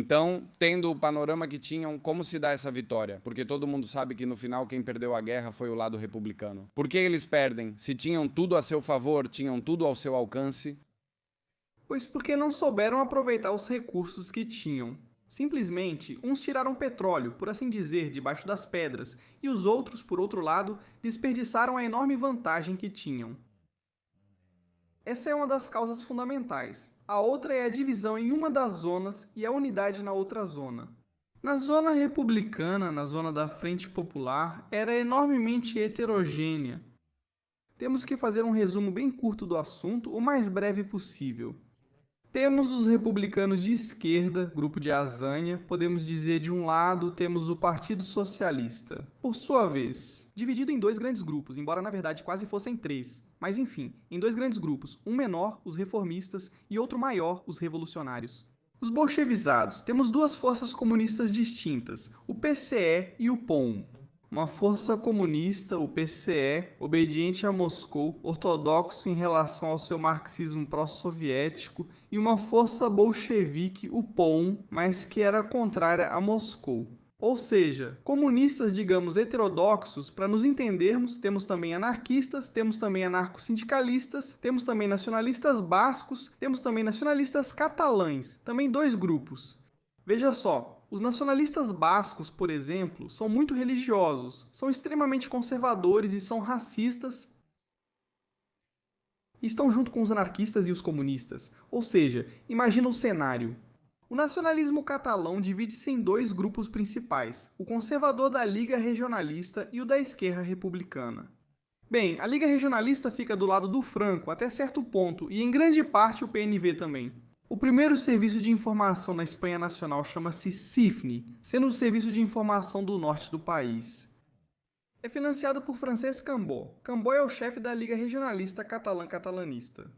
Então, tendo o panorama que tinham, como se dá essa vitória? Porque todo mundo sabe que no final quem perdeu a guerra foi o lado republicano. Por que eles perdem? Se tinham tudo a seu favor, tinham tudo ao seu alcance? Pois porque não souberam aproveitar os recursos que tinham. Simplesmente, uns tiraram petróleo, por assim dizer, debaixo das pedras, e os outros, por outro lado, desperdiçaram a enorme vantagem que tinham. Essa é uma das causas fundamentais. A outra é a divisão em uma das zonas e a unidade na outra zona. Na zona republicana, na zona da Frente Popular, era enormemente heterogênea. Temos que fazer um resumo bem curto do assunto, o mais breve possível. Temos os republicanos de esquerda, grupo de Azania, podemos dizer de um lado temos o Partido Socialista. Por sua vez, dividido em dois grandes grupos, embora na verdade quase fossem três. Mas enfim, em dois grandes grupos, um menor, os reformistas, e outro maior, os revolucionários. Os bolchevizados, temos duas forças comunistas distintas, o PCE e o POM. Uma força comunista, o PCE, obediente a Moscou, ortodoxo em relação ao seu marxismo pró-soviético, e uma força bolchevique, o POM, mas que era contrária a Moscou. Ou seja, comunistas, digamos, heterodoxos, para nos entendermos, temos também anarquistas, temos também anarco-sindicalistas, temos também nacionalistas bascos, temos também nacionalistas catalães, também dois grupos. Veja só, os nacionalistas bascos, por exemplo, são muito religiosos, são extremamente conservadores e são racistas, e estão junto com os anarquistas e os comunistas. Ou seja, imagina o cenário. O nacionalismo catalão divide-se em dois grupos principais, o conservador da Liga Regionalista e o da esquerda republicana. Bem, a Liga Regionalista fica do lado do Franco até certo ponto, e em grande parte o PNV também. O primeiro serviço de informação na Espanha Nacional chama-se CIFNI, sendo o serviço de informação do norte do país. É financiado por Francesc Cambó. Cambó é o chefe da Liga Regionalista Catalã-Catalanista.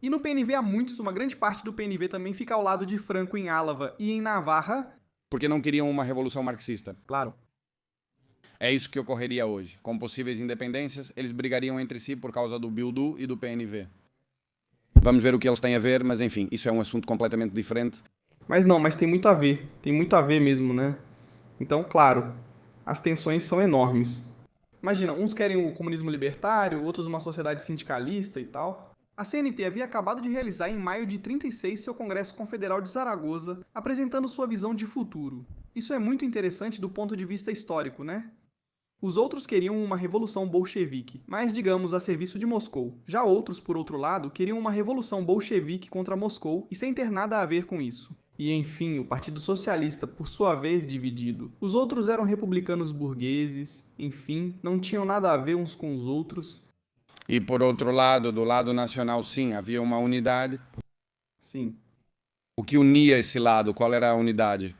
E no PNV há muitos, uma grande parte do PNV também fica ao lado de Franco em Álava e em Navarra. Porque não queriam uma revolução marxista. Claro. É isso que ocorreria hoje. Com possíveis independências, eles brigariam entre si por causa do Bildu e do PNV. Vamos ver o que eles têm a ver, mas enfim, isso é um assunto completamente diferente. Mas tem muito a ver mesmo, né? Então, claro, as tensões são enormes. Imagina, uns querem o comunismo libertário, outros uma sociedade sindicalista e tal. A CNT havia acabado de realizar em maio de 36 seu Congresso Confederal de Zaragoza, apresentando sua visão de futuro. Isso é muito interessante do ponto de vista histórico, né? Os outros queriam uma revolução bolchevique, mas digamos a serviço de Moscou. Já outros, por outro lado, queriam uma revolução bolchevique contra Moscou e sem ter nada a ver com isso. E enfim, o Partido Socialista, por sua vez, dividido. Os outros eram republicanos burgueses, enfim, não tinham nada a ver uns com os outros. E por outro lado, do lado nacional, sim, havia uma unidade. Sim. O que unia esse lado? Qual era a unidade?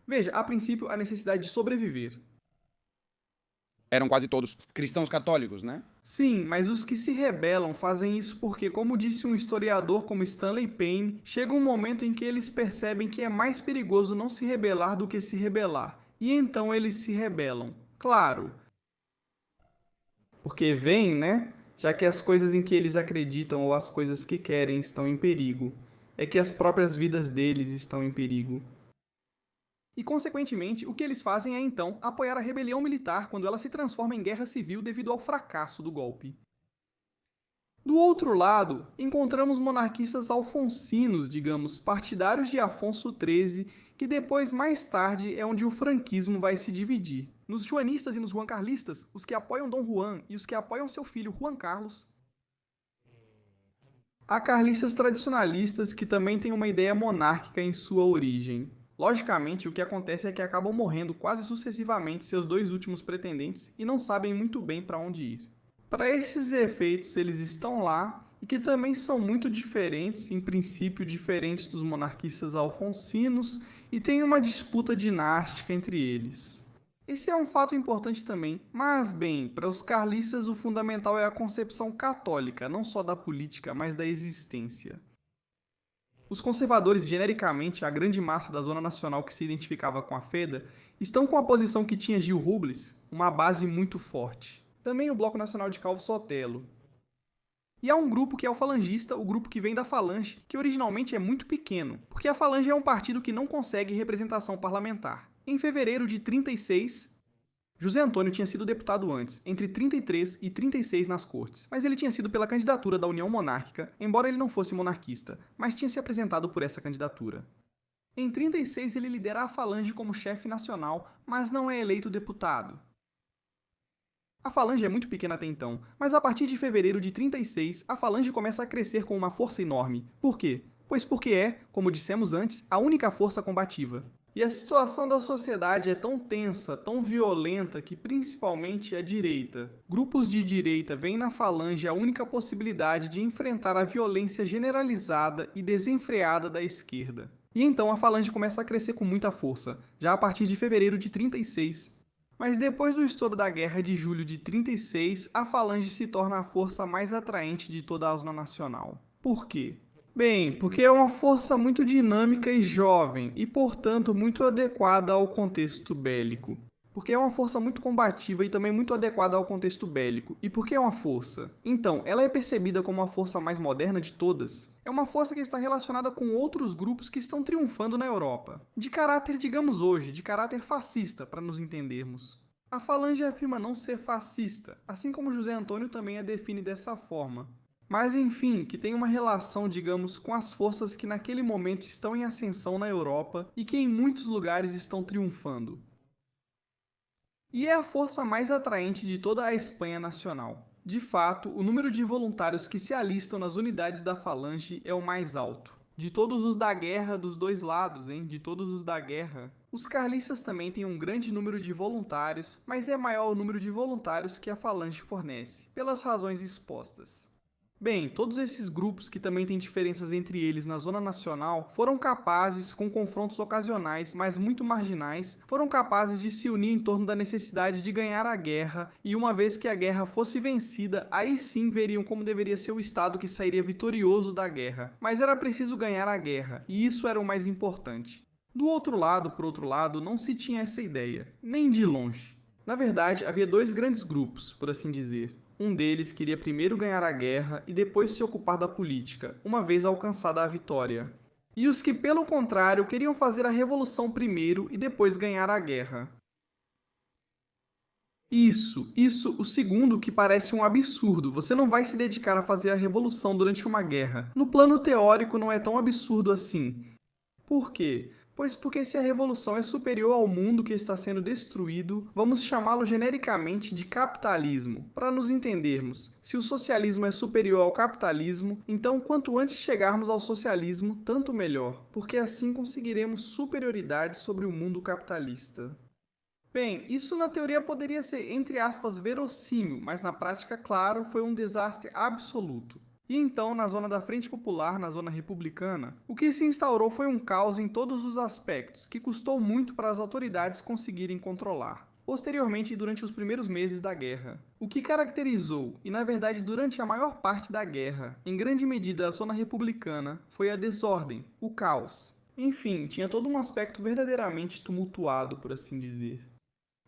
Veja, a princípio, a necessidade de sobreviver. Eram quase todos cristãos católicos, né? Sim, mas os que se rebelam fazem isso porque, como disse um historiador como Stanley Payne, chega um momento em que eles percebem que é mais perigoso não se rebelar do que se rebelar. E então eles se rebelam. Claro. Porque vem, né? Já que as coisas em que eles acreditam ou as coisas que querem estão em perigo. É que as próprias vidas deles estão em perigo. E, consequentemente, o que eles fazem é, então, apoiar a rebelião militar quando ela se transforma em guerra civil devido ao fracasso do golpe. Do outro lado, encontramos monarquistas alfonsinos, digamos, partidários de Afonso XIII, que depois, mais tarde, é onde o franquismo vai se dividir. Nos juanistas e nos juancarlistas, os que apoiam Dom Juan e os que apoiam seu filho Juan Carlos. Há carlistas tradicionalistas que também têm uma ideia monárquica em sua origem. Logicamente, o que acontece é que acabam morrendo quase sucessivamente seus dois últimos pretendentes e não sabem muito bem para onde ir. Para esses efeitos, eles estão lá e que também são muito diferentes, em princípio diferentes dos monarquistas alfonsinos, e tem uma disputa dinástica entre eles. Esse é um fato importante também, mas, bem, para os carlistas o fundamental é a concepção católica, não só da política, mas da existência. Os conservadores, genericamente, a grande massa da zona nacional que se identificava com a FEDA, estão com a posição que tinha Gil Rubles, uma base muito forte. Também o Bloco Nacional de Calvo Sotelo. E há um grupo que é o falangista, o grupo que vem da Falange, que originalmente é muito pequeno, porque a Falange é um partido que não consegue representação parlamentar. Em fevereiro de 36, José Antônio tinha sido deputado antes, entre 33 e 36 nas Cortes, mas ele tinha sido pela candidatura da União Monárquica, embora ele não fosse monarquista, mas tinha se apresentado por essa candidatura. Em 36 ele lidera a Falange como chefe nacional, mas não é eleito deputado. A Falange é muito pequena até então, mas a partir de fevereiro de 36, a Falange começa a crescer com uma força enorme. Por quê? Pois porque é, como dissemos antes, a única força combativa. E a situação da sociedade é tão tensa, tão violenta, que principalmente a direita. Grupos de direita veem na Falange a única possibilidade de enfrentar a violência generalizada e desenfreada da esquerda. E então a Falange começa a crescer com muita força, já a partir de fevereiro de 36. Mas depois do estouro da Guerra de Julho de 36, a Falange se torna a força mais atraente de toda a zona nacional. Por quê? Bem, porque é uma força muito dinâmica e jovem, e portanto muito adequada ao contexto bélico. Porque é uma força muito combativa e também muito adequada ao contexto bélico. E por que é uma força? Então, ela é percebida como a força mais moderna de todas. É uma força que está relacionada com outros grupos que estão triunfando na Europa. De caráter, digamos hoje, de caráter fascista, para nos entendermos. A Falange afirma não ser fascista, assim como José Antônio também a define dessa forma. Mas enfim, que tem uma relação, digamos, com as forças que naquele momento estão em ascensão na Europa e que em muitos lugares estão triunfando. E é a força mais atraente de toda a Espanha nacional. De fato, o número de voluntários que se alistam nas unidades da Falange é o mais alto. De todos os da guerra dos dois lados, hein? De todos os da guerra. Os carlistas também têm um grande número de voluntários, mas é maior o número de voluntários que a Falange fornece, pelas razões expostas. Bem, todos esses grupos, que também têm diferenças entre eles na zona nacional, foram capazes, com confrontos ocasionais, mas muito marginais, foram capazes de se unir em torno da necessidade de ganhar a guerra, e uma vez que a guerra fosse vencida, aí sim veriam como deveria ser o Estado que sairia vitorioso da guerra. Mas era preciso ganhar a guerra, e isso era o mais importante. Do outro lado, por outro lado, não se tinha essa ideia, nem de longe. Na verdade, havia dois grandes grupos, por assim dizer. Um deles queria primeiro ganhar a guerra e depois se ocupar da política, uma vez alcançada a vitória. E os que, pelo contrário, queriam fazer a revolução primeiro e depois ganhar a guerra. Isso, o segundo que parece um absurdo. Você não vai se dedicar a fazer a revolução durante uma guerra. No plano teórico não é tão absurdo assim. Por quê? Pois porque se a revolução é superior ao mundo que está sendo destruído, vamos chamá-lo genericamente de capitalismo. Para nos entendermos, se o socialismo é superior ao capitalismo, então quanto antes chegarmos ao socialismo, tanto melhor, porque assim conseguiremos superioridade sobre o mundo capitalista. Bem, isso na teoria poderia ser, entre aspas, verossímil, mas na prática, claro, foi um desastre absoluto. E então, na zona da Frente Popular, na zona republicana, o que se instaurou foi um caos em todos os aspectos, que custou muito para as autoridades conseguirem controlar. Posteriormente, durante os primeiros meses da guerra. O que caracterizou, e na verdade durante a maior parte da guerra, em grande medida a zona republicana, foi a desordem, o caos. Enfim, tinha todo um aspecto verdadeiramente tumultuado, por assim dizer.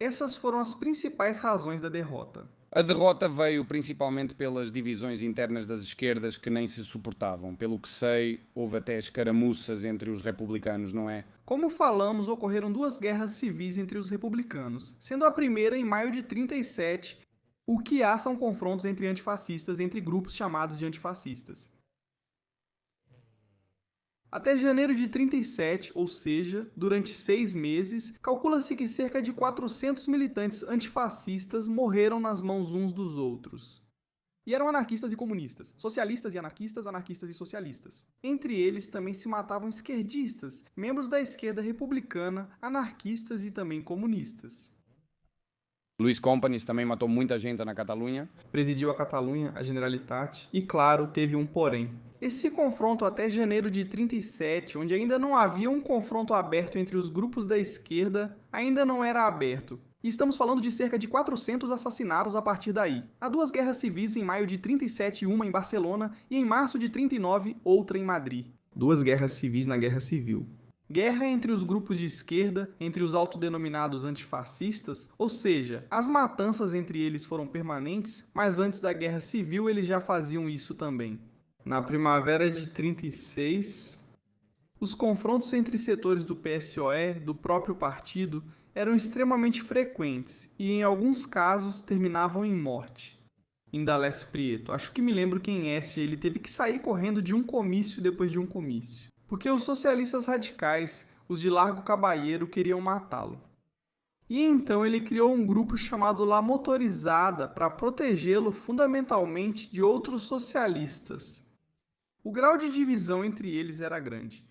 Essas foram as principais razões da derrota. A derrota veio principalmente pelas divisões internas das esquerdas que nem se suportavam. Pelo que sei, houve até escaramuças entre os republicanos, não é? Como falamos, ocorreram duas guerras civis entre os republicanos, sendo a primeira em maio de 37, o que há são confrontos entre antifascistas, entre grupos chamados de antifascistas. Até janeiro de 37, ou seja, durante 6 meses, calcula-se que cerca de 400 militantes antifascistas morreram nas mãos uns dos outros. E eram anarquistas e comunistas, socialistas e anarquistas, anarquistas e socialistas. Entre eles também se matavam esquerdistas, membros da esquerda republicana, anarquistas e também comunistas. Luís Companys também matou muita gente na Catalunha. Presidiu a Catalunha, a Generalitat, e claro, teve um porém. Esse confronto até janeiro de 37, onde ainda não havia um confronto aberto entre os grupos da esquerda, ainda não era aberto. E estamos falando de cerca de 400 assassinatos a partir daí. Há duas guerras civis em maio de 37, uma em Barcelona, e em março de 39, outra em Madrid. Duas guerras civis na Guerra Civil. Guerra entre os grupos de esquerda, entre os autodenominados antifascistas, ou seja, as matanças entre eles foram permanentes, mas antes da Guerra Civil eles já faziam isso também. Na primavera de 36, os confrontos entre setores do PSOE, do próprio partido, eram extremamente frequentes e, em alguns casos, terminavam em morte. Indalécio Prieto, acho que me lembro quem é, se ele teve que sair correndo de um comício depois de um comício. Porque os socialistas radicais, os de Largo Caballero, queriam matá-lo. E então ele criou um grupo chamado La Motorizada para protegê-lo fundamentalmente de outros socialistas. O grau de divisão entre eles era grande.